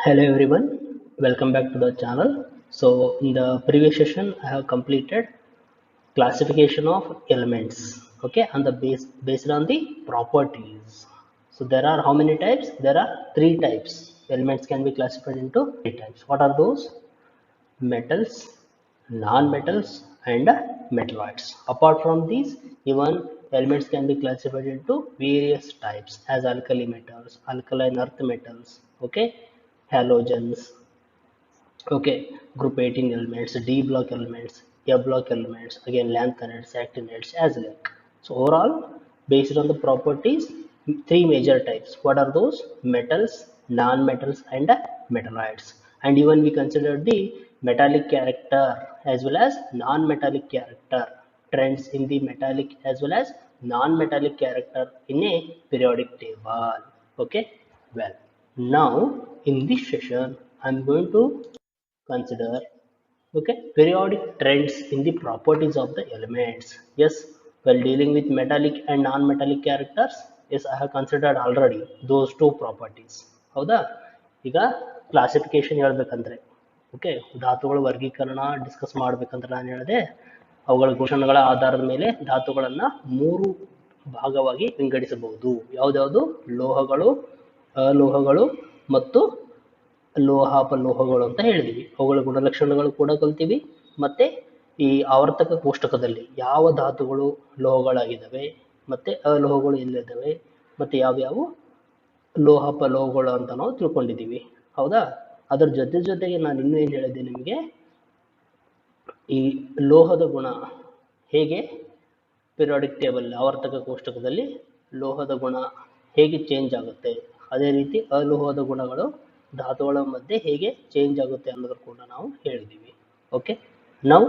Hello everyone, welcome back to the channel. So in the previous session I have completed classification of elements, okay, on the based on the properties. So there are how many types? There are three types. Elements can be classified into three types. What are those? Metals, non-metals and metalloids. Apart from these, even elements can be classified into various types as alkali metals, alkaline earth metals, okay, halogens, okay, group 18 elements, D block elements, F block elements, again lanthanides, actinides, as like. So overall, based on the properties, three major types. What are those? Metals, non-metals and metalloids. And even we consider the metallic character as well as non-metallic character, trends in the metallic as well as non-metallic character in a periodic table. Okay, well, now in this session I'm going to consider, okay, periodic trends in the properties of the elements. Yes, while dealing with metallic and non-metallic characters, yes, I have considered already those two properties. ಹೌದಾ? ಈಗ classification ಹೇಳ್ಬೇಕಂದ್ರೆ, okay, ಧಾತುಗಳ ವರ್ಗೀಕರಣ discuss ಮಾಡ್ಬೇಕಂದ್ರೆ ನಾನು ಹೇಳಿದೆ ಅವುಗಳ ಗುಣಗಳ ಆಧಾರದ ಮೇಲೆ ಧಾತುಗಳನ್ನ ಮೂರು ಭಾಗವಾಗಿ ವಿಂಗಡಿಸಬಹುದು. ಯಾವ್ದ್ಯಾವುದು? ಲೋಹಗಳು, ಅಲೋಹಗಳು ಮತ್ತು ಲೋಹಾಪಲೋಹಗಳು ಅಂತ ಹೇಳಿದೀವಿ. ಅವುಗಳ ಗುಣಲಕ್ಷಣಗಳು ಕೂಡ ಕಲ್ತೀವಿ. ಮತ್ತೆ ಈ ಆವರ್ತಕ ಕೋಷ್ಟಕದಲ್ಲಿ ಯಾವ ಧಾತುಗಳು ಲೋಹಗಳಾಗಿದ್ದಾವೆ, ಮತ್ತೆ ಅಲೋಹಗಳು ಎಲ್ಲಿದ್ದಾವೆ, ಮತ್ತೆ ಯಾವ್ಯಾವ ಲೋಹಾಪಲೋಹಗಳು ಅಂತ ನಾವು ತಿಳ್ಕೊಂಡಿದ್ದೀವಿ. ಹೌದಾ? ಅದ್ರ ಜೊತೆಗೆ ನಾನು ಇನ್ನೂ ಏನು ಹೇಳಿದ್ದೆ ನಿಮಗೆ, ಈ ಲೋಹದ ಗುಣ ಹೇಗೆ ಪಿರಿಯಾಡಿಕ್ ಟೇಬಲ್ ಆವರ್ತಕ ಕೋಷ್ಟಕದಲ್ಲಿ ಲೋಹದ ಗುಣ ಹೇಗೆ ಚೇಂಜ್ ಆಗುತ್ತೆ, ಅದೇ ರೀತಿ ಅಲೋಹದ ಗುಣಗಳು ಧಾತುಗಳ ಮಧ್ಯೆ ಹೇಗೆ ಚೇಂಜ್ ಆಗುತ್ತೆ ಅನ್ನೋದ್ರ ಕೂಡ ನಾವು ಹೇಳಿದ್ದೀವಿ. ಓಕೆ, ನಾವು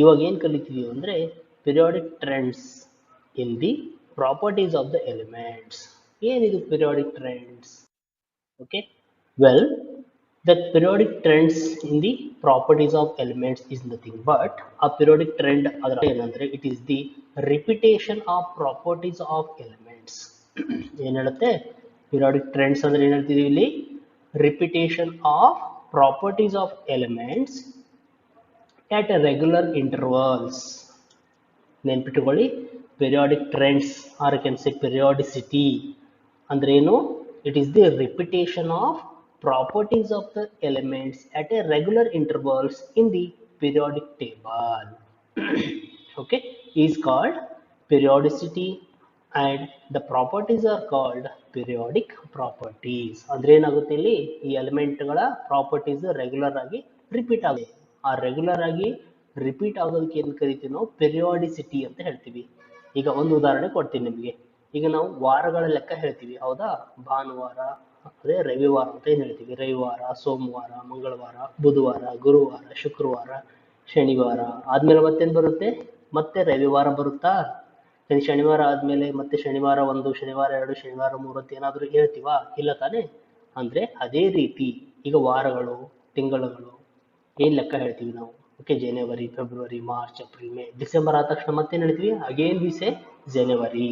ಇವಾಗ ಏನು ಕಲಿತೀವಿ ಅಂದರೆ periodic trends in the properties of the elements. ಏನಿದು periodic trends? Okay, well, the periodic trends in the properties of elements is nothing but a periodic trend adra ಏನಂದ್ರೆ it is the repetition of properties of elements. ಏನು ಹೇಳುತ್ತೆ periodic trends ಅಂದ್ರೆ ಏನು ಹೇಳ್ತಿದೀವಿ ಇಲ್ಲಿ? Repetition of properties of elements at a regular intervals. ನೆನ್ಪಿಟ್ಟುಕೊಳ್ಳಿ, periodic trends or you can say periodicity ಅಂದ್ರೆ ಏನು? It is the repetition of properties of the elements at a regular intervals in the periodic table. Okay, is called periodicity and the properties are called periodic properties. ಅಂದ್ರೆ ಏನಾಗುತ್ತೆ ಇಲ್ಲಿ? ಈ ಎಲಿಮೆಂಟ್ಗಳ properties regular ಆಗಿ repeat ಆಗುತ್ತೆ. ಆ regular ಆಗಿ repeat ಆಗೋದಕ್ಕೆ ಏನು ಕರಿತೀವಿ ನಾವು? ಪೆರಿಯಾಡಿಸಿಟಿ ಅಂತ ಹೇಳ್ತೀವಿ. ಈಗ ಒಂದು ಉದಾಹರಣೆ ಕೊಡ್ತೀನಿ ನಿಮಗೆ. ಈಗ ನಾವು ವಾರಗಳ ಲೆಕ್ಕ ಹೇಳ್ತೀವಿ, ಹೌದಾ? ಭಾನುವಾರ ಅದೇ ರವಿವಾರ ಅಂತ ಏನು ಹೇಳ್ತೀವಿ? ರವಿವಾರ, ಸೋಮವಾರ, ಮಂಗಳವಾರ, ಬುಧವಾರ, ಗುರುವಾರ, ಶುಕ್ರವಾರ, ಶನಿವಾರ ಆದ್ಮೇಲೆ ಮತ್ತೇನು ಬರುತ್ತೆ? ಮತ್ತೆ ರವಿವಾರ ಬರುತ್ತಾ? ಶನಿವಾರ ಆದ್ಮೇಲೆ ಮತ್ತೆ ಶನಿವಾರ 1, ಶನಿವಾರ 2, ಶನಿವಾರ 3 ಅಂತ ಏನಾದರೂ ಹೇಳ್ತೀವಾ? ಇಲ್ಲ ತಾನೇ? ಅಂದ್ರೆ ಅದೇ ರೀತಿ ಈಗ ವಾರಗಳು, ತಿಂಗಳುಗಳು ಏನ್ ಲೆಕ್ಕ ಹೇಳ್ತೀವಿ ನಾವು? ಓಕೆ, ಜನವರಿ, ಫೆಬ್ರವರಿ, ಮಾರ್ಚ್, ಏಪ್ರಿಲ್, ಮೇ, ಡಿಸೆಂಬರ್ ಆದ ತಕ್ಷಣ ಮತ್ತೇನು ಹೇಳ್ತೀವಿ? Again we say January.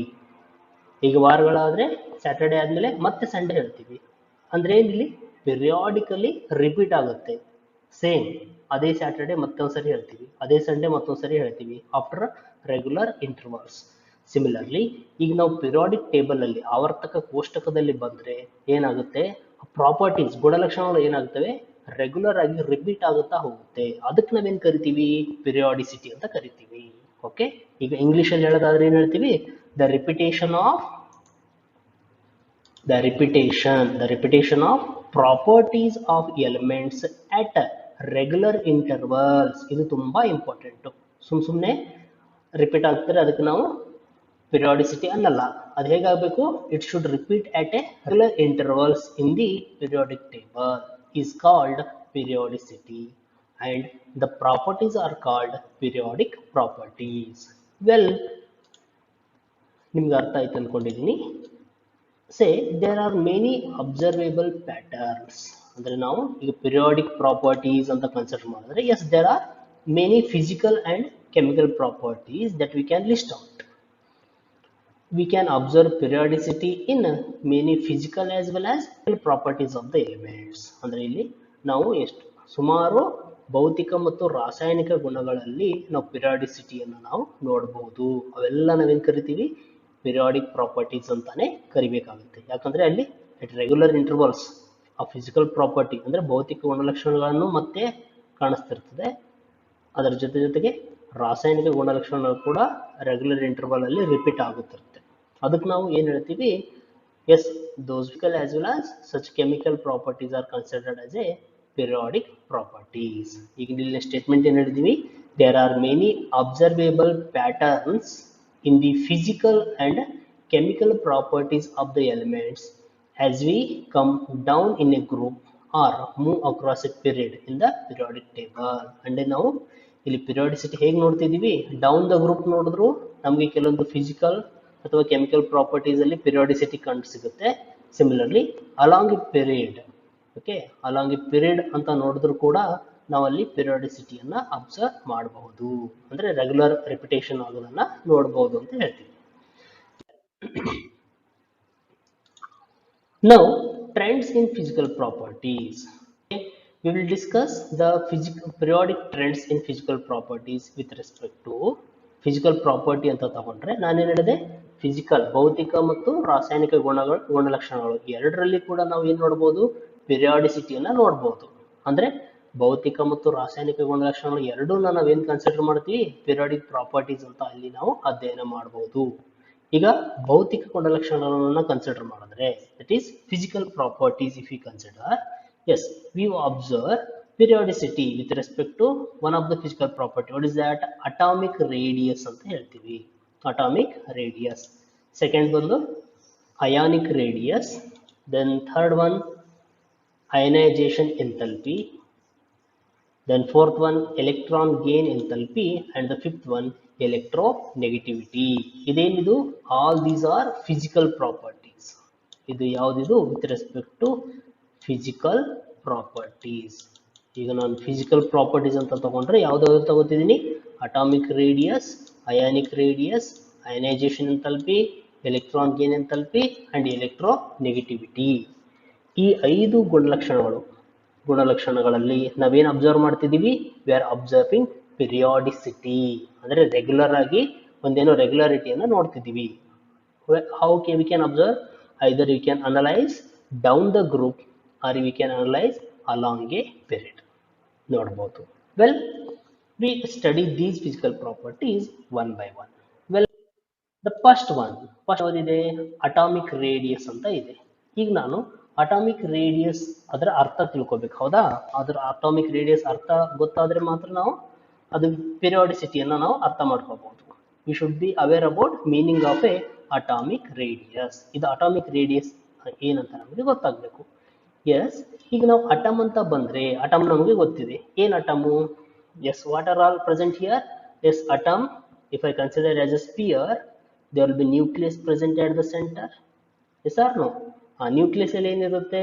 ಈಗ ವಾರಗಳಾದ್ರೆ ಸ್ಯಾಟರ್ಡೆ ಆದ್ಮೇಲೆ ಮತ್ತೆ ಸಂಡೇ ಹೇಳ್ತೀವಿ. ಅಂದ್ರೆ ಏನಿಲ್ಲಿ ಪಿರಿಯಾಡಿಕಲಿ ರಿಪೀಟ್ ಆಗುತ್ತೆ. ಸೇಮ್ ಅದೇ ಸ್ಯಾಟರ್ಡೆ ಮತ್ತೊಂದ್ಸರಿ ಹೇಳ್ತೀವಿ, ಅದೇ ಸಂಡೇ ಮತ್ತೊಂದ್ಸರಿ ಹೇಳ್ತೀವಿ, ಆಫ್ಟರ್ ರೆಗ್ಯುಲರ್ ಇಂಟರ್ವಲ್ಸ್. ಸಿಮಿಲರ್ಲಿ ಈಗ ನಾವು ಪಿರಿಯಾಡಿಕ್ ಟೇಬಲ್ ಅಲ್ಲಿ ಆವರ್ತಕ ಕೋಷ್ಟಕದಲ್ಲಿ ಬಂದ್ರೆ ಏನಾಗುತ್ತೆ? ಪ್ರಾಪರ್ಟೀಸ್ ಗುಣಲಕ್ಷಣಗಳು ಏನಾಗ್ತವೆ? ರೆಗ್ಯುಲರ್ ಆಗಿ ರಿಪೀಟ್ ಆಗುತ್ತಾ ಹೋಗುತ್ತೆ. ಅದಕ್ಕೆ ನಾವೇನ್ ಕರಿತೀವಿ? ಪಿರಿಯಾಡಿಸಿಟಿ ಅಂತ ಕರಿತೀವಿ. ಓಕೆ, ಈಗ ಇಂಗ್ಲಿಷ್ ಅಲ್ಲಿ ಹೇಳೋದಾದ್ರೆ ಏನ್ ಹೇಳ್ತೀವಿ? the repetition of properties of elements at regular intervals. ಇದು ತುಂಬಾ ಇಂಪಾರ್ಟೆಂಟ್. ಸುಮ್ಮನೆ ರಿಪೀಟ್ ಆಗ್ತಾರೆ ಅದಕ್ಕೆ ನಾವು periodicity ಅನ್ನಲ್ಲ. ಅದು ಹೇಗಾಗಬೇಕು? It should repeat at a regular intervals in the periodic table is called periodicity and the properties are called periodic properties. Well, ನಿಮ್ಗೆ ಅರ್ಥ ಆಯ್ತು ಅನ್ಕೊಂಡಿದ್ದೀನಿ. Say there are many observable patterns. ಅಂದ್ರೆ ನಾವು ಈಗ ಪಿರಿಯಾಡಿಕ್ ಪ್ರಾಪರ್ಟೀಸ್ ಅಂತ ಕನ್ಸಿಡರ್ ಮಾಡಿದ್ರೆ, yes, there are many physical and chemical properties that we can list out. we can observe periodicity in many physical as well as properties of the elements. ಅಂದ್ರೆ ಇಲ್ಲಿ ನಾವು ಎಷ್ಟು ಸುಮಾರು ಭೌತಿಕ ಮತ್ತು ರಾಸಾಯನಿಕ ಗುಣಗಳಲ್ಲಿ ನಾವು ಪಿರಿಯಾಡಿಸಿಟಿಯನ್ನು ನಾವು ನೋಡಬಹುದು. ಅವೆಲ್ಲ ನಾವೇನ್ ಕರಿತೀವಿ ಪಿರಿಯಾಡಿಕ್ ಪ್ರಾಪರ್ಟೀಸ್ ಅಂತಾನೆ ಕರಿಬೇಕಾಗುತ್ತೆ. ಯಾಕಂದ್ರೆ ಅಲ್ಲಿ ಅಟ್ ರೆಗ್ಯುಲರ್ ಇಂಟರ್ವಲ್ಸ್ ಆ ಫಿಸಿಕಲ್ ಪ್ರಾಪರ್ಟಿ ಅಂದ್ರೆ ಭೌತಿಕ ಗುಣಲಕ್ಷಣಗಳನ್ನು ಮತ್ತೆ ಕಾಣಿಸ್ತಿರ್ತದೆ. ಅದರ ಜೊತೆಗೆ ರಾಸಾಯನಿಕ ಗುಣಲಕ್ಷಣಗಳು ಕೂಡ ರೆಗ್ಯುಲರ್ ಇಂಟರ್ವಲ್ ಅಲ್ಲಿ ರಿಪೀಟ್ ಆಗುತ್ತಿರುತ್ತೆ. ಅದಕ್ಕೆ ನಾವು ಏನು ಹೇಳ್ತೀವಿ, yes those physical as well as such chemical properties are considered as a periodic properties. ಈಗ ಇಲ್ಲಿ ಸ್ಟೇಟ್ಮೆಂಟ್ ಏನು ಹೇಳಿದೀವಿ, there are many observable patterns in the physical and chemical properties of the elements as we come down in a group or move across a period in the periodic table. ಅಂದ್ರೆ ನಾವು ಇಲ್ಲಿ ಪಿರಿಯಾಡಿಸಿಟಿ ಹೇಗೆ ನೋಡ್ತಿದೀವಿ, down the group ನೋಡಿದ್ರು ನಮಗೆ ಕೆಲವೊಂದು physical ಅಥವಾ chemical properties ಅಲ್ಲಿ ಪಿರಿಯಾಡಿಸಿಟಿ ಕಂಡು ಸಿಗುತ್ತೆ. Similarly along A period, okay along A period ಅಂತ ನೋಡಿದ್ರು ಕೂಡ ನಾವಲ್ಲಿ ಪಿರಿಯಾಡಿಸಿಟಿಯನ್ನ ಅಬ್ಸರ್ವ್ ಮಾಡಬಹುದು. ಅಂದ್ರೆ ರೆಗ್ಯುಲರ್ ರಿಪಿಟೇಷನ್ ಆಗೋದನ್ನ ನೋಡಬಹುದು ಅಂತ ಹೇಳ್ತೀವಿ. Now, trends in physical properties. We will discuss the periodic trends in physical properties with respect to physical property ಅಂತ ತಗೊಂಡ್ರೆ ನಾನೇನು ಹೇಳಿದೆ, ಫಿಸಿಕಲ್ ಭೌತಿಕ ಮತ್ತು ರಾಸಾಯನಿಕ ಗುಣಲಕ್ಷಣಗಳು ಎರಡರಲ್ಲಿ ಕೂಡ ನಾವು ಏನು ನೋಡ್ಬೋದು, ಪಿರಿಯಾಡಿಸಿಟಿಯನ್ನ ನೋಡ್ಬೋದು. ಅಂದ್ರೆ ಭೌತಿಕ ಮತ್ತು ರಾಸಾಯನಿಕ ಗುಣಲಕ್ಷಣಗಳು ಎರಡೂ ನಾವೇನು ಕನ್ಸಿಡರ್ ಮಾಡ್ತೀವಿ ಪಿರಿಯಾಡಿಕ್ ಪ್ರಾಪರ್ಟೀಸ್ ಅಂತ ಅಲ್ಲಿ ನಾವು ಅಧ್ಯಯನ ಮಾಡಬಹುದು. ಈಗ ಭೌತಿಕ ಗುಣಲಕ್ಷಣಗಳನ್ನ ಕನ್ಸಿಡರ್ ಮಾಡಿದ್ರೆ that is physical properties. If you consider, as we observe periodicity with respect to one of the physical property. What is that? Atomic radius ಅಂತ ಹೇಳ್ತೀವಿ. Atomic radius. Second ಬಂದು ionic radius. Then third one ionization enthalpy. Then fourth one electron gain enthalpy, and the fifth one electronegativity. ಇದೇನಿದು? All these are physical properties. ಇದು ಯಾವುದಿದು? With respect to physical properties. ಈಗ ನಾನು physical properties ಅಂತ ತಗೊಂಡ್ರೆ ಯಾವ್ದಾದ್ರು ತಗೋತಿದ್ದೀನಿ, atomic radius, ionic radius, ionisation enthalpy, electron gain enthalpy and electronegativity. ಈ 5 ಗುಣಲಕ್ಷಣಗಳಲ್ಲಿ ನಾವೇನು ಅಬ್ಸರ್ವ್ ಮಾಡ್ತಿದ್ದೀವಿ, ವಿ ಆರ್ ಅಬ್ಸರ್ವಿಂಗ್ ಪಿರಿಯಾಡಿಸಿಟಿ. ಅಂದ್ರೆ ರೆಗ್ಯುಲರ್ ಆಗಿ ಒಂದೇನೋ ರೆಗ್ಯುಲಾರಿಟಿಯನ್ನು ನೋಡ್ತಿದ್ದೀವಿ. How we can observe? Either we can analyse down the group or we can analyze along a period. ನೋಡಬಹುದು. Well, we study these physical properties one by one. Well, the first one ಇದೆ atomic radius ಅಂತ ಇದೆ. ಈಗ ನಾನು atomic radius ಅದರ ಅರ್ಥ ತಿಳ್ಕೊಬೇಕು, ಹೌದಾ? ಅದರ ಅಟಾಮಿಕ್ ರೇಡಿಯಸ್ ಅರ್ಥ ಗೊತ್ತಾದ್ರೆ ಮಾತ್ರ ನಾವು ಅದು ಪಿರಿಯಾಡಿಸಿಟಿಯನ್ನು ನಾವು ಅರ್ಥ ಮಾಡ್ಕೋಬಹುದು. We should be aware about meaning of A atomic radius. ಇದು ಅಟಾಮಿಕ್ ರೇಡಿಯಸ್ ಏನಂತ ನಮಗೆ ಗೊತ್ತಾಗಬೇಕು. ಎಸ್, ಈಗ ನಾವು ಅಟಮ್ ಅಂತ ಬಂದ್ರೆ ಅಟಮ್ ನಮಗೆ ಗೊತ್ತಿದೆ. ಏನ್ atom? Yes, what are all present here? Yes, atom if I consider as a sphere, there will be nucleus present at the centre. Yes or no? ಆ ನ್ಯೂಕ್ಲಿಯಸ್ ಅಲ್ಲಿ ಏನಿರುತ್ತೆ?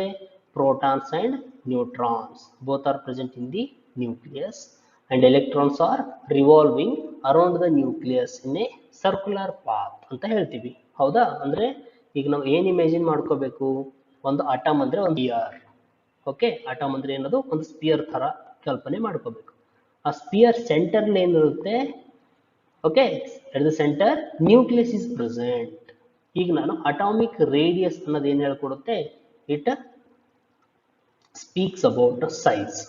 Protons and neutrons both are present in the nucleus, and electrons are revolving around the nucleus in a circular path ಅಂತ ಹೇಳ್ತೀವಿ, ಹೌದಾ? ಅಂದ್ರೆ ಈಗ ನಾವು ಏನ್ ಇಮ್ಯಾಜಿನ್ ಮಾಡ್ಕೋಬೇಕು, ಒಂದು ಅಟಮ್ ಅಂದ್ರೆ ಒಂದು ಸ್ಪಿಯರ್. ಓಕೆ, ಅಟಮ್ ಅಂದ್ರೆ ಏನದು? ಒಂದು ಸ್ಪಿಯರ್ ತರ ಕಲ್ಪನೆ ಮಾಡ್ಕೋಬೇಕು. ಆ ಸ್ಪಿಯರ್ ಸೆಂಟರ್ ಏನಿರುತ್ತೆ? Okay, at the centre nucleus is present. ಈಗ ನಾನು ಅಟಾಮಿಕ್ ರೇಡಿಯಸ್ ಅನ್ನೋದು ಏನ್ ಹೇಳ್ಕೊಡುತ್ತೆ? It speaks about size.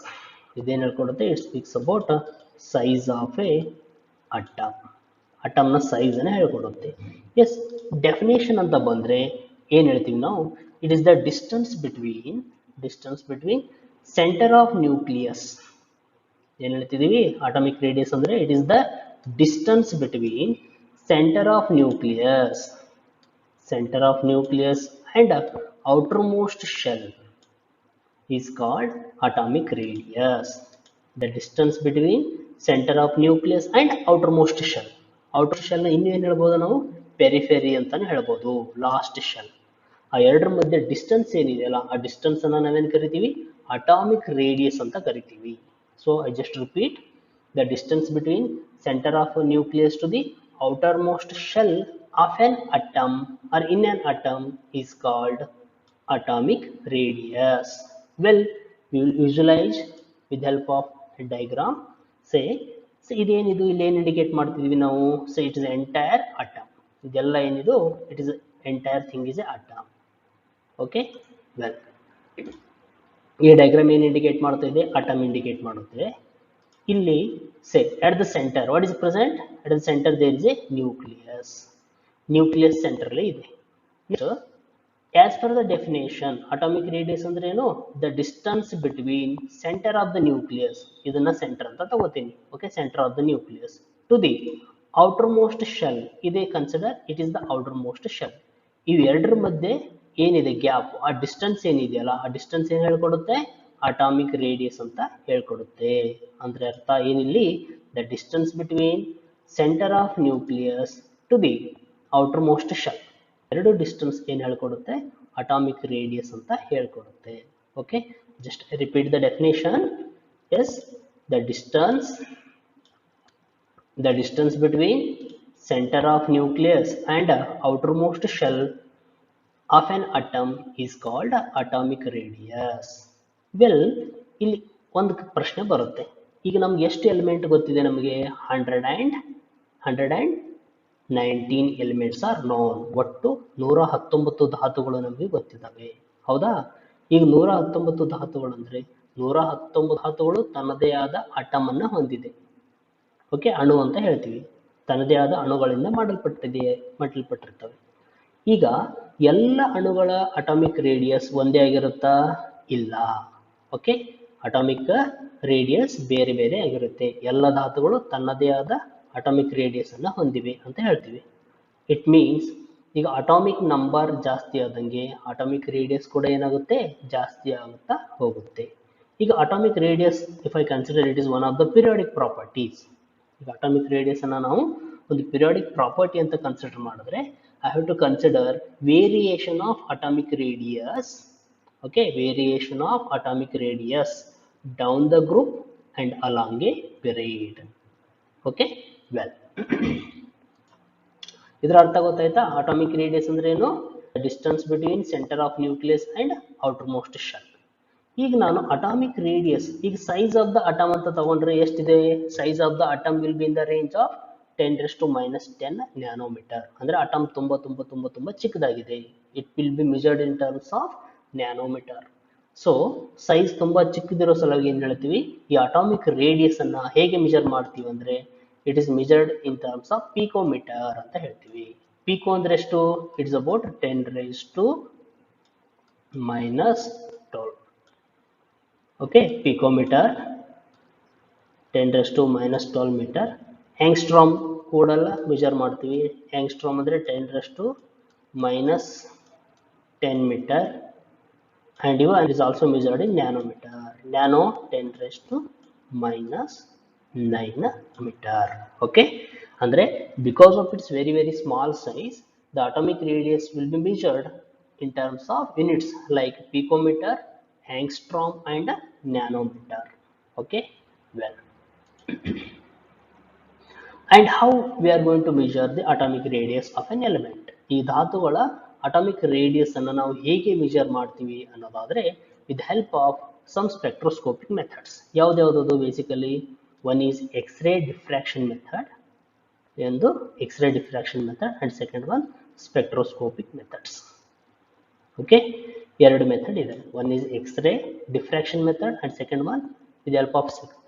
ಇದೇನ್ ಹೇಳ್ಕೊಡುತ್ತೆ? It speaks about size of a atom. ಅಟಮ್ನ ಸೈಜ್ ಅನ್ನ ಹೇಳ್ಕೊಡುತ್ತೆ. ಎಸ್, ಡೆಫಿನೇಷನ್ ಅಂತ ಬಂದ್ರೆ ಏನ್ ಹೇಳ್ತೀವಿ ನಾವು? It is the distance between center of nucleus. ಏನು ಹೇಳ್ತಿದೀವಿ? ಅಟಾಮಿಕ್ ರೇಡಿಯಸ್ ಅಂದ್ರೆ it is the distance between centre of nucleus and outermost shell is called atomic radius. The distance between center of nucleus and outermost shell. outer shell ನ ಇನ್ನು ಏನು ಹೇಳ್ಬೋದು ನಾವು? Periphery ಅಂತಾನೆ ಹೇಳ್ಬೋದು, last shell. ಆ ಎರಡರ ಮಧ್ಯೆ ಡಿಸ್ಟೆನ್ಸ್ ಏನಿದೆಯಲ್ಲ, ಆ ಡಿಸ್ಟೆನ್ಸ್ ಅನ್ನ ನಾವೇನು ಕರಿತೀವಿ? ಅಟಾಮಿಕ್ ರೇಡಿಯಸ್ ಅಂತ ಕರಿತೀವಿ. So I just repeat, the distance between centre of nucleus to the outermost shell of an atom or in an atom is called atomic radius. Well, we will visualize with help of a diagram. Say ಇದೇನಿದು ಇಲ್ಲಿ ಏನು indicate ಮಾಡ್ತಿದ್ವಿ ನಾವು? So it is entire atom. ಇದೆಲ್ಲ ಏನಿದು it is entire thing is a atom. Okay, well ಈ diagram ಏನು indicate ಮಾಡ್ತಾ ಇದೆ? ಅಟಮ್ ಇಂಡಿಕೇಟ್ ಮಾಡುತ್ತೆ. ಇಲ್ಲಿ say at the centre what is present? At the centre there is a nucleus. Nucleus centrally ಇದೆ. As per the definition, atomic radius ಅಂದ್ರೆ ಏನು? The distance between center of the nucleus, ಇದನ್ನ center ಅಂತ ತಗೋತೀನಿ. Okay, center of the nucleus to the outermost shell. ಇದೇ consider it is the outermost shell. ಇವೆರಡರ ಮಧ್ಯೆ ಏನಿದೆ ಗ್ಯಾಪ್, ಆ ಡಿಸ್ಟೆನ್ಸ್ ಏನಿದೆಯಲ್ಲ, ಆ ಡಿಸ್ಟೆನ್ಸ್ ಏನು ಹೇಳ್ಕೊಡುತ್ತೆ? ಅಟಾಮಿಕ್ ರೇಡಿಯಸ್ ಅಂತ ಹೇಳ್ಕೊಡುತ್ತೆ. ಅಂದ್ರೆ ಅರ್ಥ ಏನಿಲ್ಲಿ? The distance between centre of nucleus to the outermost shell. ಎರಡು ಡಿಸ್ಟೆನ್ಸ್ ಏನು ಹೇಳ್ಕೊಡುತ್ತೆ? ಅಟಾಮಿಕ್ ರೇಡಿಯಸ್ ಅಂತ ಹೇಳ್ಕೊಡುತ್ತೆ. Okay, just repeat the definition. Yes, the distance between centre of nucleus and outermost shell of an atom is called atomic radius. Well, ಇಲ್ಲಿ ಒಂದು ಪ್ರಶ್ನೆ ಬರುತ್ತೆ. ಈಗ ನಮ್ಗೆ ಎಷ್ಟು ಎಲಿಮೆಂಟ್ ಗೊತ್ತಿದೆ? ನಮಗೆ 119 ಎಲಿಮೆಂಟ್ಸ್ ಆರ್ ನೋನ್. ಒಟ್ಟು 119 ಧಾತುಗಳು ನಮಗೆ ಗೊತ್ತಿದ್ದಾವೆ. ಹೌದಾ? ಈಗ 119 ಧಾತುಗಳು ಅಂದ್ರೆ 119 ಧಾತುಗಳು ತನ್ನದೇ ಆದ ಅಟಮ್ ಅನ್ನ ಹೊಂದಿದೆ. ಓಕೆ, ಅಣು ಅಂತ ಹೇಳ್ತೀವಿ. ತನ್ನದೇ ಆದ ಅಣುಗಳಿಂದ ಮಾಡಲ್ಪಟ್ಟಿರ್ತವೆ. ಈಗ ಎಲ್ಲ ಅಣುಗಳ ಅಟಾಮಿಕ್ ರೇಡಿಯಸ್ ಒಂದೇ ಆಗಿರುತ್ತಾ? ಇಲ್ಲ. ಓಕೆ, ಅಟಾಮಿಕ್ ರೇಡಿಯಸ್ ಬೇರೆ ಬೇರೆ ಆಗಿರುತ್ತೆ. ಎಲ್ಲ ಧಾತುಗಳು ತನ್ನದೇ ಆದ ಅಟಾಮಿಕ್ ರೇಡಿಯಸ್ ಅನ್ನ ಹೊಂದಿವೆ ಅಂತ ಹೇಳ್ತೀವಿ. ಇಟ್ ಮೀನ್ಸ್ ಈಗ ಅಟಾಮಿಕ್ ನಂಬರ್ ಜಾಸ್ತಿ ಆದಂಗೆ ಅಟಾಮಿಕ್ ರೇಡಿಯಸ್ ಕೂಡ ಏನಾಗುತ್ತೆ? ಜಾಸ್ತಿ ಆಗುತ್ತಾ ಹೋಗುತ್ತೆ. ಈಗ atomic radius if I consider it is one of the periodic properties. ಈಗ ಅಟಾಮಿಕ್ ರೇಡಿಯಸ್ ಅನ್ನ ನಾವು ಒಂದು ಪೀರಿಯಾಡಿಕ್ ಪ್ರಾಪರ್ಟಿ ಅಂತ ಕನ್ಸಿಡರ್ ಮಾಡಿದ್ರೆ I have to consider variation of atomic radius. Okay, variation of atomic radius down the group and along a period. Okay, well ಇದರ ಅರ್ಥ ಗೊತ್ತಾಯ್ತಾ? Atomic radius ಅಂದ್ರೆ ಏನು? Distance between centre of nucleus and outermost shell. ಈಗ ನಾನು atomic radius, ಈಗ size of the atom ಅಂತ ತಗೊಂಡ್ರೆ ಎಷ್ಟಿದೆ? Size of the atom will be in the range of 10⁻⁻10 nanometre. ಅಂದ್ರೆ ಅಟಮ್ ತುಂಬಾ ಚಿಕ್ಕದಾಗಿದೆ. It will be measured in terms of nanometre. So size ತುಂಬಾ ಚಿಕ್ಕದಿರೋ ಸಲುವಾಗಿ ಏನ್ ಹೇಳ್ತೀವಿ? ಈ ಅಟಾಮಿಕ್ ರೇಡಿಯಸ್ ಅನ್ನ ಹೇಗೆ ಮೆಜರ್ ಮಾಡ್ತೀವಿ ಅಂದ್ರೆ it is measured in terms of picometre ಅಂತ ಹೇಳ್ತೀವಿ. ಪಿಕೋ ಅಂದ್ರೆ ಎಷ್ಟು? It's about 10⁻⁻12. Okay, picometre 10⁻⁻12 metre. Angstrom ಕೂಡಲ್ಲ ಮೆಜರ್ ಮಾಡ್ತೀವಿ. ಆಂಗ್ಸ್ಟ್ರಾಮ್ ಅಂದ್ರೆ 10⁻⁻10 metre. and even is also measured in nanometer. Nano 10⁻⁹ meter. Okay, andre because of its very small size, the atomic radius will be measured in terms of units like picometer, angstrom and nanometer. Okay, well and how we are going to measure the atomic radius of an element? ಈ ಧಾತುಗಳ atomic radius ಅನ್ನು ನಾವು ಹೇಗೆ measure ಮಾಡ್ತೀವಿ ಅನ್ನೋದಾದ್ರೆ with help of some spectroscopic methods. ಯಾವ್ದು basically? One is X ray diffraction method, ಒಂದು X ray diffraction method and second one spectroscopic methods. Okay, ಎರಡು method ಇದೆ. One is X ray diffraction method and second one with the help of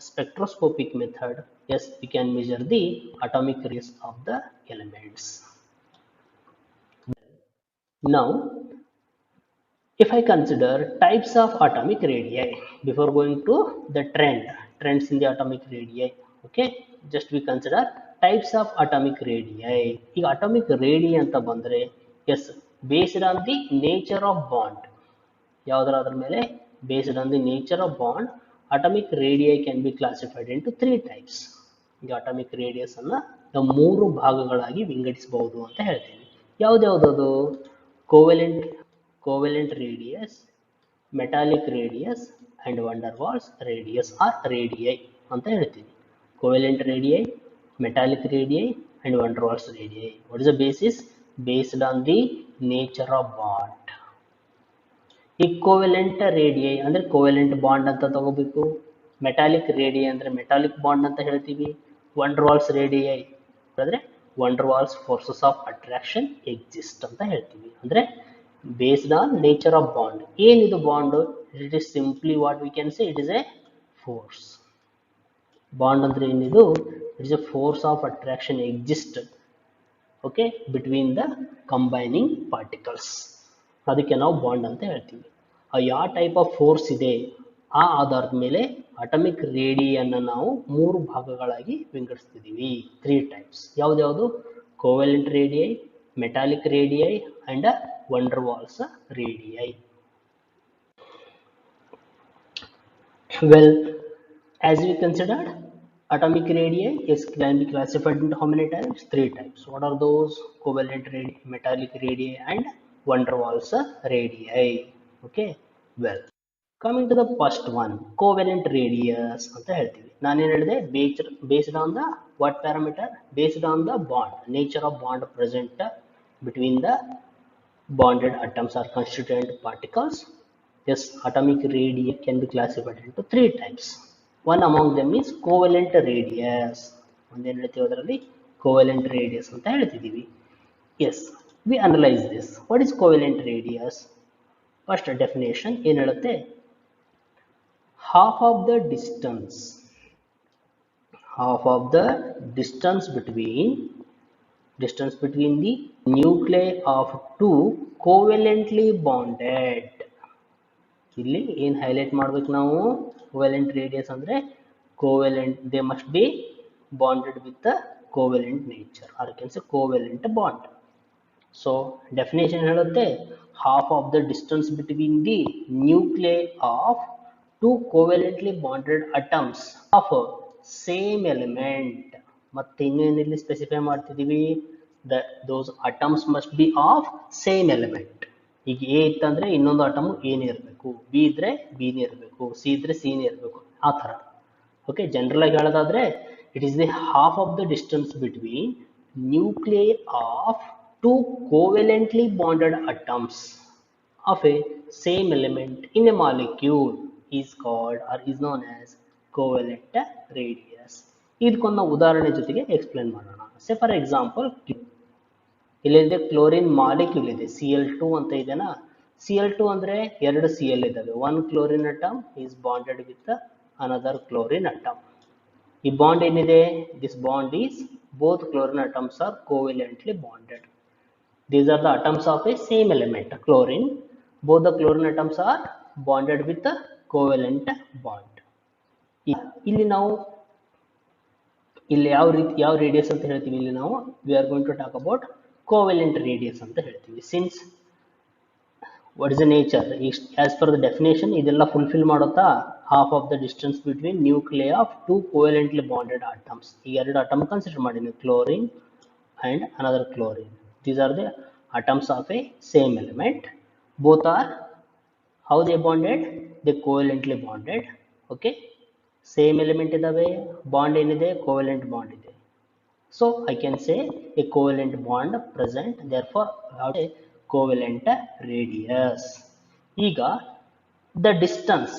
spectroscopic method. Yes, we can measure the atomic radius of the elements. Now if I consider types of atomic radii before going to the trends in the atomic radii, okay, just we consider types of atomic radii. ಈಗ atomic radii ಅಂತ ಬಂದ್ರೆ yes, based on the nature of bond, ಯಾವುದರ ಮೇಲೆ? based on the nature of bond, atomic radii can be classified into 3 types. ಈಗ atomic radius ಅನ್ನ ನಾವು 3 ಭಾಗಗಳಾಗಿ ವಿಂಗಡಿಸಬಹುದು ಅಂತ ಹೇಳ್ತೀವಿ. ಯಾವ್ದು? Covalent radius, metallic radius and van der Waals radius or radii ಅಂತ ಹೇಳ್ತೀವಿ. Covalent radii, metallic radii and van der Waals radii. What is the basis? Based on the nature of bond. Equivalent radii ಅಂದ್ರೆ covalent bond ಅಂತ ತಗೋಬೇಕು. Metallic radii ಅಂದ್ರೆ metallic bond ಅಂತ ಹೇಳ್ತೀವಿ. van der Waals radii ಅಂದ್ರೆ van der Waals forces of attraction exist ಅಂತ ಹೇಳ್ತೀವಿ. ಅಂದ್ರೆ based on nature of bond. ಏನಿದು bond? It is simply what we can say, it is a force. Bond ಅಂದ್ರೆ ಏನಿದು? It is a force of attraction exist, okay, between the combining particles. ಅದಕ್ಕೆ ನಾವು bond ಅಂತ ಹೇಳ್ತೀವಿ. ಯಾವ type of force ಇದೆ ಆ ಆಧಾರದ ಮೇಲೆ ಅಟಮಿಕ್ ರೇಡಿಯನ್ನು ನಾವು 3 ಭಾಗಗಳಾಗಿ ವಿಂಗಡಿಸ್ತಿದ್ದೀವಿ. 3 ಟೈಪ್ಸ್. ಯಾವ್ದು? Covalent radii, metallic radii and van der Waals radii. Well, as we considered, atomic radii can be classified into how many types? 3 types. What are those? Covalent radii, metallic radii and van der Waals radii. Okay, well, coming to the first one, covalent radius ಅಂತ ಹೇಳ್ತೀವಿ. ನಾನೇನು ಹೇಳಿದೆ? Based on the what parameter? Based on the bond, nature of bond present between the bonded atoms or constituent particles. Yes, atomic radii can be classified into 3 types. One among them is covalent radius. ಒಂದೇನು ಹೇಳ್ತೀವಿ ಅದರಲ್ಲಿ? Covalent radius ಅಂತ ಹೇಳ್ತಿದ್ದೀವಿ. Yes, we analyze this. What is covalent radius? First definition ಏನು ಹೇಳುತ್ತೆ? Half of the distance between the nuclei of two covalently bonded. ಇಲ್ಲಿ ಏನು highlight ಮಾಡ್ಬೇಕು ನಾವು? covalent radius ಅಂದ್ರೆ covalent, they must be bonded with the covalent nature, or you can say covalent bond. So definition ಹೇಳುತ್ತೆ, half of the distance between the nuclei of two covalently bonded atoms of same element. ಮತ್ತೆ ಇನ್ನೇನಿಲ್ಲಿ specify ಮಾಡ್ತಿದ್ದೀವಿ? those atoms must be of same element. ಈಗ A ಇತ್ತಂದ್ರೆ ಇನ್ನೊಂದು atom ಎನೇ ಇರಬೇಕು, B ಇದ್ರೆ ಬಿನೇ ಇರಬೇಕು, ಸಿ ಇದ್ರೆ ಸಿನೇ ಇರಬೇಕು, ಆ ಥರ. ಓಕೆ, ಜನರಲ್ ಆಗಿ ಹೇಳೋದಾದ್ರೆ it is the half of the distance between nuclei of two covalently bonded atoms of a same element in a molecule is called or is known as covalent radius. ಇದಕ್ಕೊಂದು ನಾವು ಉದಾಹರಣೆ ಜೊತೆಗೆ explain ಮಾಡೋಣ. Say for example, ಇಲ್ಲಿದೆ chlorine molecule ಇದೆ, Cl2 ಅಂತ ಇದೆನಾ. Cl2 ಅಂದ್ರೆ 2 Cl ಇದಾವೆ. One chlorine atom is bonded with another chlorine atom. ಈ ಬಾಂಡ್ ಏನಿದೆ? This bond is both chlorine atoms are covalently bonded. These are the atoms of a same element, chlorine. Both the chlorine atoms are bonded with a covalent bond. ಇಲ್ಲಿ ನಾವು ಯಾವ radius ಅಂತ ಹೇಳ್ತೀವಿ? ಇಲ್ಲಿ ನಾವು we are going to talk about covalent radius ಅಂತ ಹೇಳ್ತೀವಿ. Since what is the nature? As per the definition, ಇದೆಲ್ಲ fulfill ಮಾಡುತ್ತಾ? Half of the distance between nuclei of two covalently bonded atoms. ಈ ಎರಡು ಅಟಮ್ ಕನ್ಸಿಡರ್ ಮಾಡಿ, chlorine and another chlorine. These are the atoms of a same element. Both are how they bonded? They covalently bonded. Okay, same element ಇದಾವೆ, bond ಏನಿದೆ? Covalent bond ಇದೆ. So I can say a covalent bond present, therefore a covalent radius. ಈಗ the distance,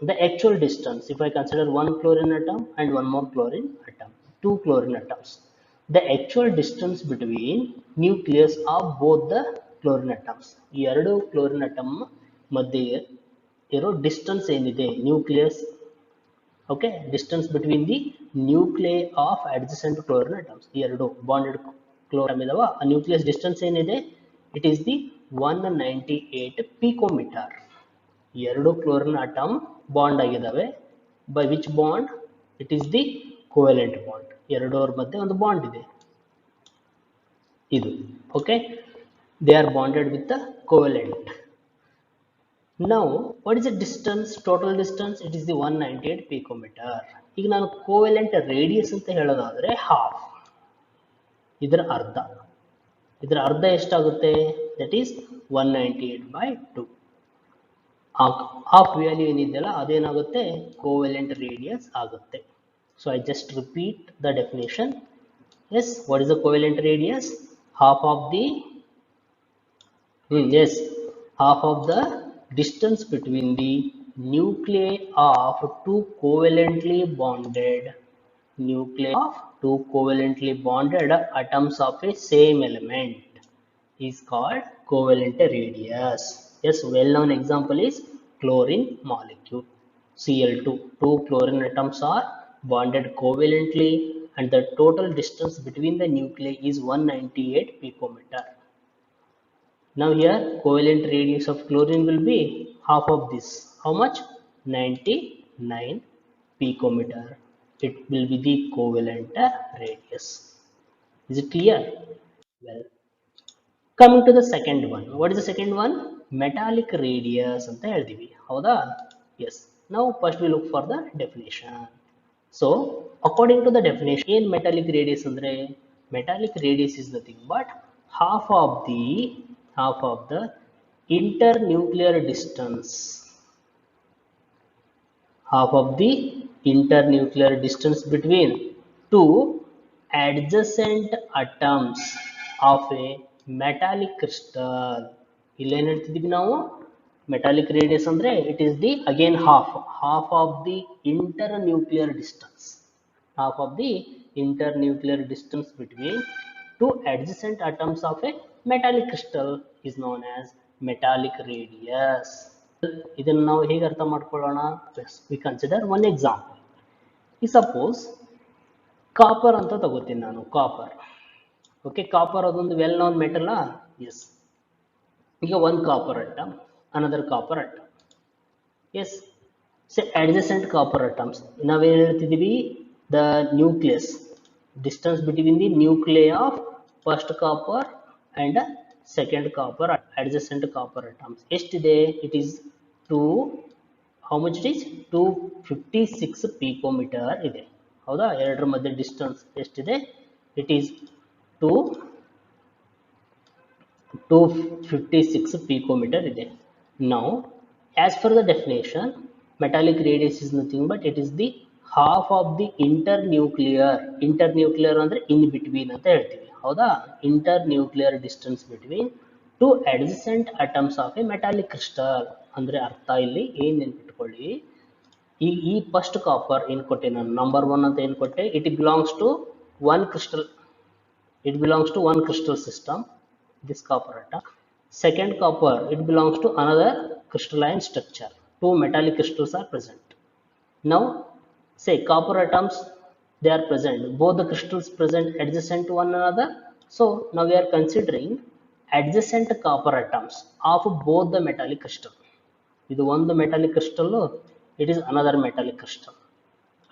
the actual distance, if I consider one chlorine atom and one more chlorine atom, two chlorine atoms, the actual distance between nucleus of both the chlorine atoms, ಈ ಎರಡು chlorine atom ಮಧ್ಯೆ ಇರೋ distance ಏನಿದೆ, nucleus, okay, distance between the nuclei of adjacent chlorine atoms, ಈ ಎರಡು bonded chlorine ಇದಾವ, ಆ nucleus distance ಏನಿದೆ? It is the 198 picometre. ಎರಡು ಕ್ಲೋರಿನ್ ಅಟಮ್ ಬಾಂಡ್ ಆಗಿದ್ದಾವೆ. By which bond? It is the covalent bond. ಎರಡರ ಮಧ್ಯೆ ಒಂದು ಬಾಂಡ್ ಇದೆ, ಇದು. Okay, they are bonded with the covalent. Now, what is the distance, total distance? It is the 198 picometer. ಈಗ ನಾನು covalent radius ಅಂತ ಹೇಳೋದಾದ್ರೆ ಹಾಫ್, ಇದರ ಅರ್ಧ ಎಷ್ಟಾಗುತ್ತೆ? That is 198/2. ಹಾಫ್ ವ್ಯಾಲ್ಯೂ ಏನಿದೆಯಲ್ಲ ಅದೇನಾಗುತ್ತೆ? ಕೋವೆಲೆಂಟ್ ರೇಡಿಯಸ್ ಆಗುತ್ತೆ. So I just repeat the definition. Yes, what is the covalent radius? Half of the yes, half of the distance between the nuclei of two covalently bonded atoms of a same element is called covalent radius. Yes, well-known example is chlorine molecule, Cl2. Two chlorine atoms are bonded covalently and the total distance between the nuclei is 198 picometer. Now here covalent radius of chlorine will be half of this. How much? 99 picometer. It will be the covalent radius. Is it clear? Well, coming to the second one. What is the second one? Metallic radius ಅಂತ ಹೇಳ್ತೀವಿ. ಹೌದಾ? Yes. Now first we look for the definition. So according to the definition, ಏನ್ metallic radius ಅಂದ್ರೆ metallic radius is nothing but half of the internuclear distance between two adjacent atoms of a metallic crystal. ಇಲ್ಲಿ ಏನು ಹೇಳ್ತಿದ್ದೀವಿ ನಾವು metallic radius ಅಂದ್ರೆ it is the again half of the internuclear distance between two adjacent atoms of a metallic crystal is known as metallic radius. ಇದನ್ನು ನಾವು ಹೇಗೆ ಅರ್ಥ ಮಾಡ್ಕೊಳ್ಳೋಣ? We consider one example. Suppose copper ಅಂತ ತಗೋತೀನಿ ನಾನು. ಕಾಪರ್ ಅದೊಂದು ವೆಲ್ ನೋನ್ ಮೆಟಲ್. ಎಸ್, ಈಗ ಒಂದು copper atom, another copper atom. Yes, adjacent copper atoms. ನಾವೇನು ಹೇಳ್ತಿದ್ದೀವಿ? The nucleus, distance between the nuclei of first copper and second copper, adjacent copper atoms ಎಷ್ಟಿದೆ? It is 2, how much it is? 256 picometer ಇದೆ. ಹೌದಾ? ಎರಡರ ಮಧ್ಯೆ distance ಎಷ್ಟಿದೆ? It is 256 picometer ಇದೆ. Now as per the definition, metallic radius is nothing but it is the half of the internuclear ಅಂದ್ರೆ in between ಅಂತ ಹೇಳ್ತೀವಿ. ಹೌದಾ? Internuclear distance between two adjacent atoms of a metallic crystal. ಅಂದ್ರೆ ಅರ್ಥ ಇಲ್ಲಿ ಏನ್ ನೆನ್ಪಿಟ್ಕೊಳ್ಳಿ, ಈ ಫಸ್ಟ್ ಕಾಪರ್ ಏನ್ ಕೊಟ್ಟೆ ನಾನು, ನಂಬರ್ 1 ಅಂತ ಏನ್ ಕೊಟ್ಟೆ, it belongs to one crystal system, this copper atom. Second copper, it belongs to another crystalline structure. Two metallic crystals are present. Now say copper atoms, they are present, both the crystals present adjacent to one another. So now we are considering adjacent copper atoms of both the metallic crystal. ಇದು ಒಂದು metallic crystal, it is another metallic crystal.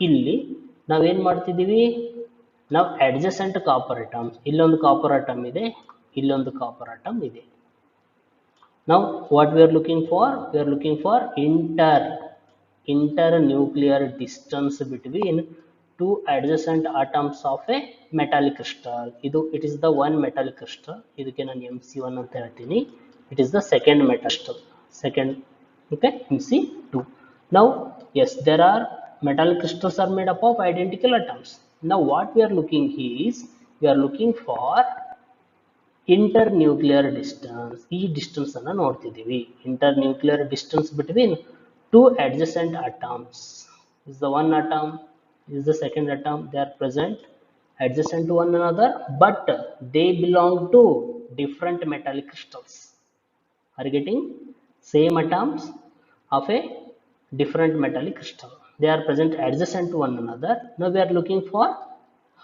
ಇಲ್ಲಿ ನಾವೇನ್ ಮಾಡ್ತಿದ್ದೀವಿ, ನಾವು adjacent copper atoms, ಇಲ್ಲೊಂದು copper atom ಇದೆ, ಇಲ್ಲೊಂದು copper atom ಇದೆ. Now what we are looking for? We are looking for internuclear distance between two adjacent atoms of a metallic crystal. It is the one metallic crystal. ಇದಕ್ಕೆ ನಾನು MC1 ಅಂತ ಹೇಳ್ತೀನಿ. It is the second metal crystal. Okay, MC2. Now yes, there are metallic crystals are made up of identical atoms. Now what we are looking is, we are looking for internuclear distance. ಈ distance ಅನ್ನು ನೋಡ್ತಿದ್ದೀವಿ. Internuclear distance between two adjacent atoms. Is the one atom, is the second atom, they are present adjacent to one another, but they belong to different metallic crystals. Are you getting? Same atoms of a different metallic crystal, they are present adjacent to one another. Now we are looking for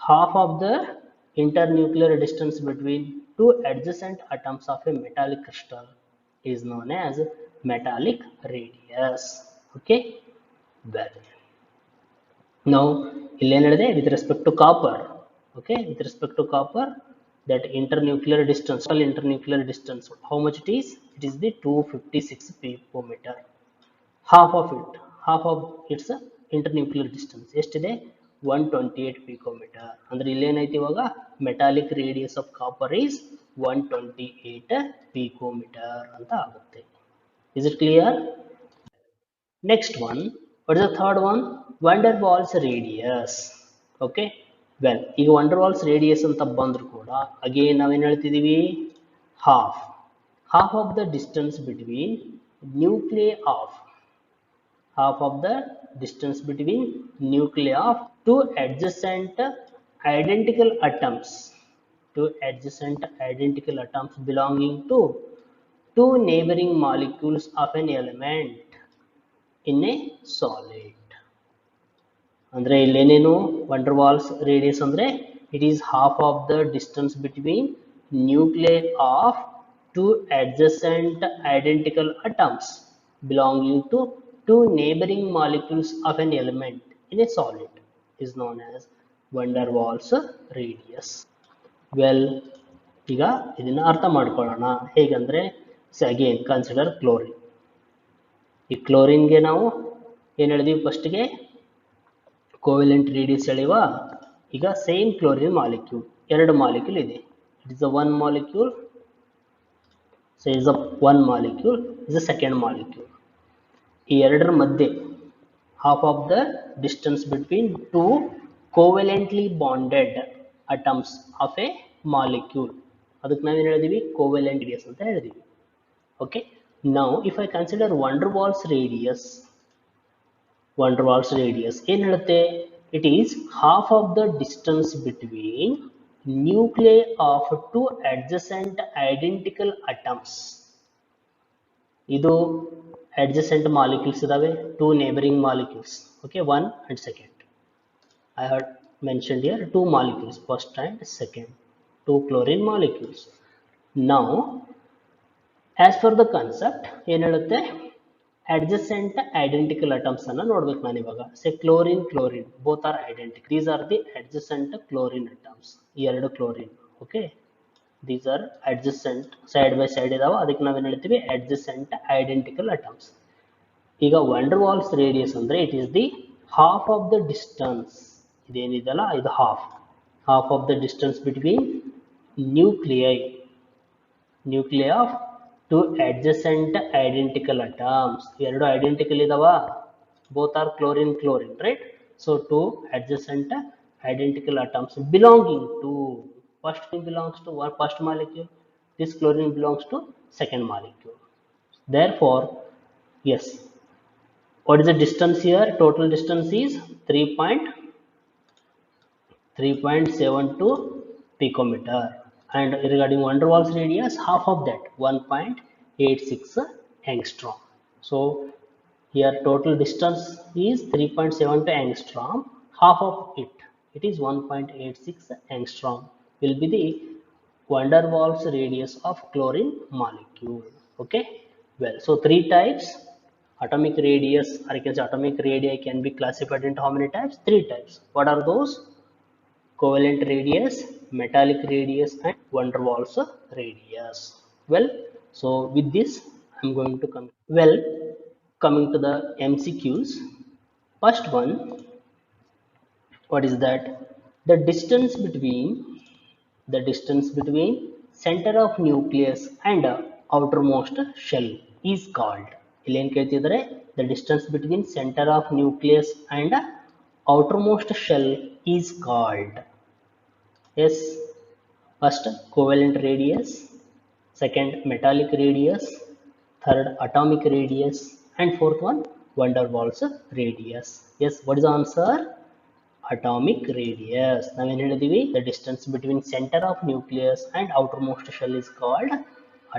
half of the internuclear distance between two adjacent atoms of a metallic crystal is known as metallic radius. Okay, well, now ಇಲ್ಲಿ ಏನು ಹೇಳಿದೆ, with respect to copper, okay, with respect to copper, that internuclear distance, how much it is? It is the 256 picometer. half of its internuclear distance ಎಷ್ಟಿದೆ? 128 picometer. ಅಂದ್ರೆ ಇಲ್ಲಿ ಏನೈತಿ ಇವಾಗ, metallic radius of copper is 128 picometer ಅಂತ ಆಗುತ್ತೆ. Is it clear? Next one, what is the third one? Van der Waals radius. Okay, well, ಈಗ van der Waals radius ಅಂತ ಬಂದ್ರು ಕೂಡ ಅಗೇನ್ ನಾವೇನ್ ಹೇಳ್ತಿದೀವಿ, half of the distance between nuclei of half of the distance between nuclei of two identical atoms two adjacent identical atoms belonging to two neighboring molecules of an element in a solid. ಅಂದ್ರೆ ಇಲ್ಲೇನೇನು wonder Waals radius ಅಂದ್ರೆ it is half of the distance between nuclei of two adjacent identical atoms belonging to two neighboring molecules of an element in a solid is known as van der Waals radius. Well, ಈಗ ಇದನ್ನ ಅರ್ಥ ಮಾಡ್ಕೊಳ್ಳೋಣ ಹೇಗಂದ್ರೆ, again consider chlorine. ಈ ಕ್ಲೋರಿನ್ಗೆ ನಾವು ಏನು ಹೇಳಿದೀವಿ, ಫಸ್ಟ್ಗೆ covalent radius ಹೇಳಿವ. ಈಗ ಸೇಮ್ ಕ್ಲೋರಿನ್ ಮಾಲಿಕ್ಯೂಲ್, ಎರಡು ಮಾಲಿಕ್ಯೂಲ್ ಇದೆ. It is a one molecule, so is a one molecule, is a second molecule. ಈ ಎರಡರ ಮಧ್ಯೆ half of the distance between two covalently bonded atoms of a molecule, ಅದಕ್ಕೆ ನಾವೇನು ಹೇಳಿದೀವಿ, covalent radius ಅಂತ ಹೇಳಿದೀವಿ. Okay, now if I consider van der Waals radius ಏನು ಹೇಳುತ್ತೆ, it is half of the distance between nuclei of two adjacent identical atoms. ಇದು adjacent molecules idave, two neighboring molecules, okay, one and second. I had mentioned here two molecules, first and second, two chlorine molecules. Now as per the concept ಏನು ಹೇಳುತ್ತೆ, adjacent identical atoms ಅನ್ನು ನೋಡ್ಬೇಕು ನಾನು ಇವಾಗ. say chlorine both are identical, these are the adjacent chlorine atoms, ಈ ಎರಡು chlorine, okay, these are adjacent, side by side ಇದಾವ, ಅದಕ್ಕೆ ನಾವೇನು ಹೇಳ್ತೀವಿ, adjacent identical atoms. ಈಗ van der Waals ರೇಡಿಯಸ್ ಅಂದ್ರೆ it is the half of the distance, ಇದೇನಿದೆಲ್ಲ ಇದು half of the distance between nuclei of two adjacent identical atoms. ಎರಡು identical ಇದಾವ, both are chlorine right? So two adjacent identical atoms belonging to, first belongs to first molecule, this chlorine belongs to second molecule. Therefore, yes, what is the distance here? Total distance is 3.72 picometer, and regarding van der Waals radius, half of that 1.86 angstrom. So here total distance is 3.72 angstrom, half of it is 1.86 angstrom will be the van der Waals radius of chlorine molecule. Okay, well, so three types atomic radius, or you can say atomic radii can be classified into how many types? Three types. What are those? Covalent radius, metallic radius, and van der Waals radius. Well, so with this I'm going to come. Well, coming to the MCQs. First one, what is that? The distance between center of nucleus and outermost shell is called. ಇಲ್ಲಿ ಏನು ಕೇಳ್ತಿದ್ದಾರೆ, the distance between center of nucleus and outermost shell is called. Yes, first covalent radius, second metallic radius, third atomic radius, and fourth one van der Waals radius. Yes, what is the answer? Atomic radius. ನಾವೇನು ಹೇಳಿದೀವಿ, the distance between center of nucleus and outermost shell is called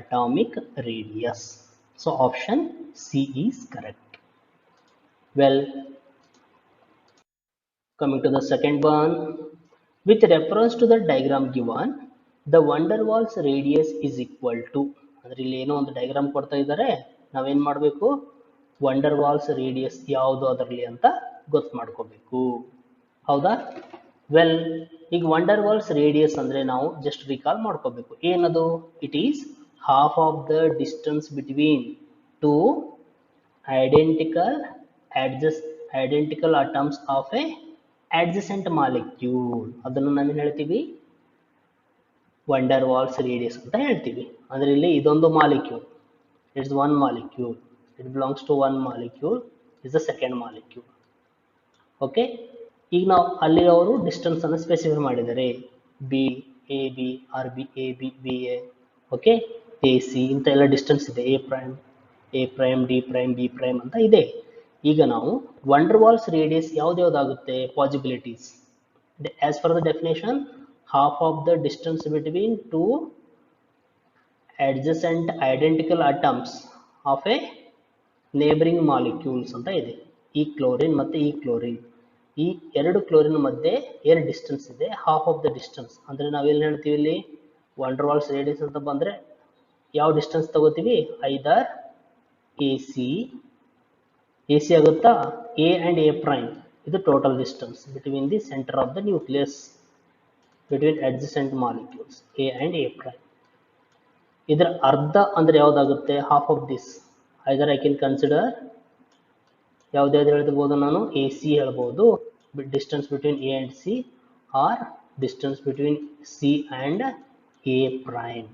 atomic radius. So option C is correct. Well, coming to the second one, with reference to the diagram given, the van der Waals radius is equal to, ಅಂದ್ರೆ ಇಲ್ಲಿ ಏನೋ ಒಂದು diagram ಕೊಡ್ತಾ ಇದ್ದಾರೆ, ನಾವೇನ್ ಮಾಡಬೇಕು, van der Waals radius ಯಾವುದು ಅದರಲ್ಲಿ ಅಂತ ಗೊತ್ತು ಮಾಡ್ಕೋಬೇಕು, ಹೌದಾ? ವೆಲ್, ಈಗ van der Waals radius ಅಂದ್ರೆ ನಾವು ಜಸ್ಟ್ ರಿಕಾಲ್ ಮಾಡ್ಕೋಬೇಕು, ಏನದು, it is half of the distance between two identical atoms of a adjacent molecule. ಅದನ್ನು ನಾವೇನು ಹೇಳ್ತೀವಿ, van der Waals radius ಅಂತ ಹೇಳ್ತೀವಿ. ಅಂದ್ರೆ ಇಲ್ಲಿ ಇದೊಂದು molecule, it's one molecule, it belongs to one molecule, is the second molecule. Okay, ಈಗ ನಾವು ಅಲ್ಲಿ ಅವರು ಡಿಸ್ಟೆನ್ಸ್ ಅನ್ನು ಸ್ಪೆಸಿಫೈ ಮಾಡಿದ್ದಾರೆ, B A B or B A B B A, okay, A C ಇಂಥ ಎಲ್ಲ ಡಿಸ್ಟೆನ್ಸ್ ಇದೆ, A prime D prime B prime ಅಂತ ಇದೆ. ಈಗ ನಾವು ವಂಡರ್ ವಾಲ್ಸ್ ರೇಡಿಯಸ್ ಯಾವ್ದಾಗುತ್ತೆ possibilities. As per the definition, half of the distance between two adjacent identical atoms of a neighboring molecules ಅಂತ ಇದೆ. ಈ ಕ್ಲೋರಿನ್ ಮತ್ತೆ ಈ ಕ್ಲೋರಿನ್, ಈ ಎರಡು ಕ್ಲೋರಿನ್ ಮಧ್ಯೆ ಏನು ಡಿಸ್ಟೆನ್ಸ್ ಇದೆ, ಹಾಫ್ ಆಫ್ ದ ಡಿಸ್ಟೆನ್ಸ್. ಅಂದ್ರೆ ನಾವೇನು ಹೇಳ್ತೀವಿ ಇಲ್ಲಿ, ವಂಡರ್ ವಾಲ್ಸ್ ರೇಡಿಯಸ್ ಅಂತ ಬಂದ್ರೆ ಯಾವ ಡಿಸ್ಟೆನ್ಸ್ ತಗೋತೀವಿ, ಐದರ್ ಎ ಸಿ ಆಗುತ್ತಾ, ಎ ಅಂಡ್ ಎ ಪ್ರೈಮ್, ಇದು total distance between the centre of the nucleus between adjacent molecules A and A prime. ಇದರ ಅರ್ಧ ಅಂದ್ರೆ ಯಾವ್ದಾಗುತ್ತೆ, half of this. either I can consider ಯಾವ್ದು ಹೇಳ್ಬೋದು ನಾನು, ಎ ಸಿ ಹೇಳ್ಬೋದು, distance between A and C, or distance between C and A prime.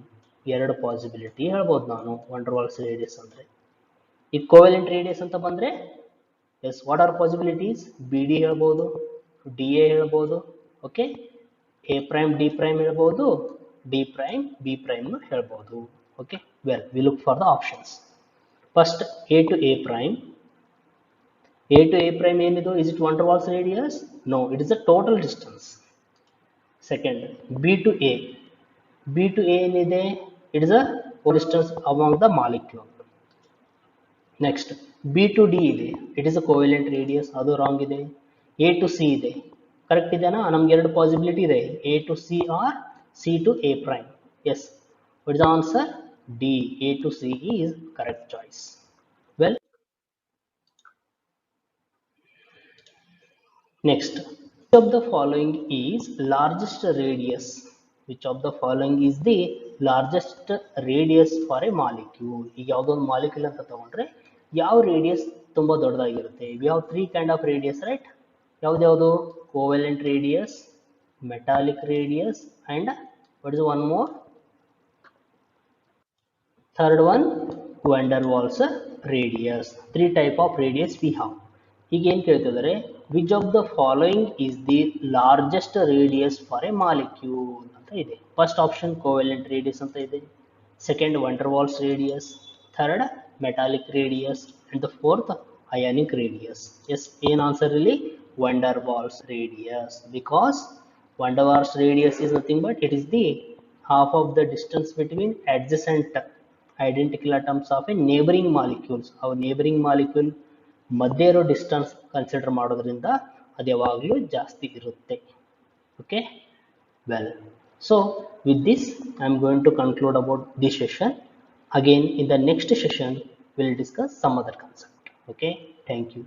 ಎರಡು possibility ಹೇಳ್ಬೋದು ನಾನು ವಂಡರ್ ವಾಲ್ಸ್ ರೇಡಿಯಸ್ ಅಂದ್ರೆ. ಈ ಕೋವೆಲೆಂಟ್ ರೇಡಿಯಸ್ ಅಂತ ಬಂದ್ರೆ, yes, what are possibilities, B D ಹೇಳ್ಬೋದು, ಡಿ ಎ ಹೇಳ್ಬೋದು, okay, A prime D prime ಹೇಳ್ಬೋದು, ಡಿ ಪ್ರೈಮ್ ಬಿ ಪ್ರೈಮ್ ಹೇಳ್ಬೋದು. Okay, well, we look for the options. First A to A prime. A to A prime ಏನಿದು, is it van der Waals radius? No, it is the total distance. Second, B to A. B to A ಏನಿದೆ, it is a distance among the molecule. Next B to D ಇದೆ, it is a covalent radius, ಅದು wrong ಇದೆ. A to C ಇದೆ, correct ಇದೆನಾ? ನಮ್ಗೆ ಎರಡು possibility ಇದೆ, A to C or C to A prime. Yes, what is the answer? D, A to C is correct choice. Well, next, which of the following is largest radius? Which of the following is the largest radius for a molecule? ಈಗ ಯಾವುದೋ ಒಂದು molecule ಅಂತ ತಗೊಂಡ್ರೆ ಯಾವ radius ತುಂಬಾ ದೊಡ್ಡದಾಗಿರುತ್ತೆ? we have three kind of radius, right? ಯಾವ್ದು? covalent radius, metallic radius, and what is one more? Third one, van der Waals radius. Three type of radius we have. ಈಗ ಏನು ಕೇಳ್ತಿದ್ದಾರೆ, which of the following is the largest radius for a molecule ಅಂತ ಇದೆ. First option covalent radius ಅಂತ ಇದೆ, second van der Waals radius, third metallic radius, and the fourth ionic radius. Yes, ಏನ್ answer ಇಲ್ಲಿ? van der Waals radius, because van der Waals radius is nothing but it is the half of the distance between adjacent identical atoms of a neighboring molecules. our neighboring molecule ಮಧ್ಯೆ ಇರೋ distance consider ಮಾಡೋದ್ರಿಂದ ಅದು ಯಾವಾಗಲೂ ಜಾಸ್ತಿ ಇರುತ್ತೆ. Okay, well, so with this I am going to conclude about this session. Again in the next session we will discuss some other concept. Okay, thank you.